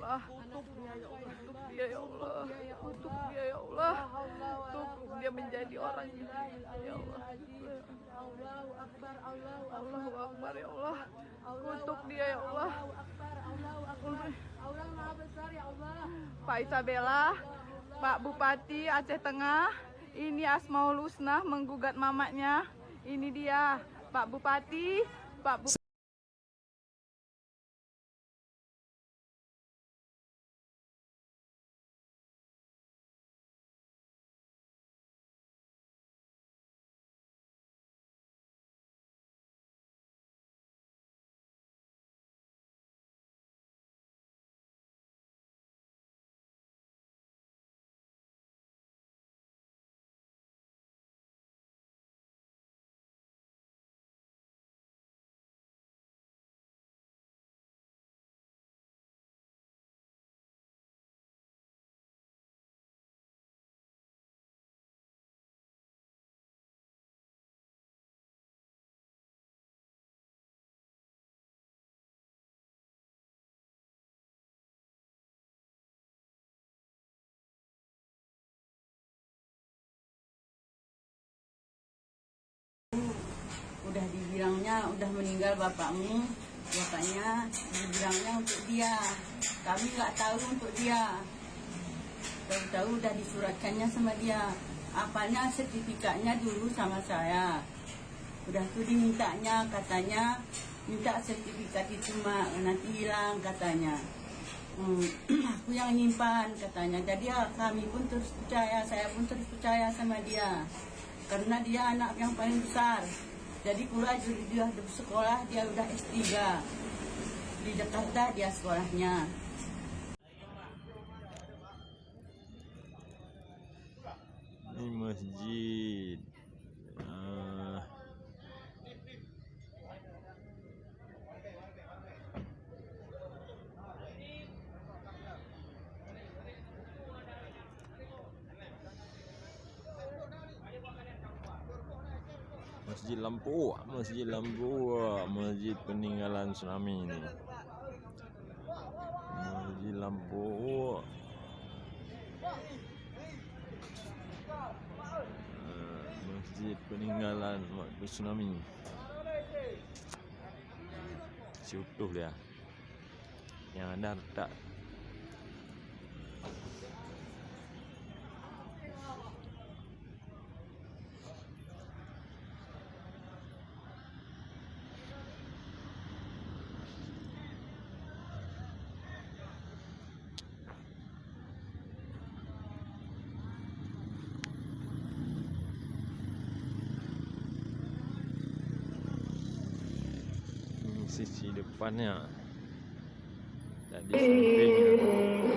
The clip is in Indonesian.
Allah. Kutuk dia ya Allah. Kutuk dia ya Allah. Kutuk dia ya Allah. Kutuk dia menjadi orang yang ya Allah. Allahu Akbar, Allahu Akbar ya Allah. Kutuk dia ya Allah. Allahu Akbar. Allah Maha Besar ya Allah. Pak Isabella, Pak Bupati Aceh Tengah, ini Asmaul Husna menggugat mamaknya. Ini dia, Pak Bupati, Pak Bupati. Udah dibilangnya udah meninggal bapaknya dibilangnya untuk dia, kami nggak tahu untuk dia. Tahu-tahu udah disuratkannya sama dia, apanya sertifikatnya dulu sama saya. Udah tuh dimintanya, katanya minta sertifikat itu mak, nanti hilang katanya. Aku yang nyimpan katanya. Jadi ya, kami pun terus percaya, saya pun terus percaya sama dia, karena dia anak yang paling besar. Jadi dia sekolah, dia udah S3 di Jakarta dia sekolahnya. Ini masjid. Masjid Lampu, masjid peninggalan tsunami ini. Masjid Lampu. Masjid peninggalan waktu tsunami. Si utuh dia. Yang ada retak. Sisi depannya tadi sampingnya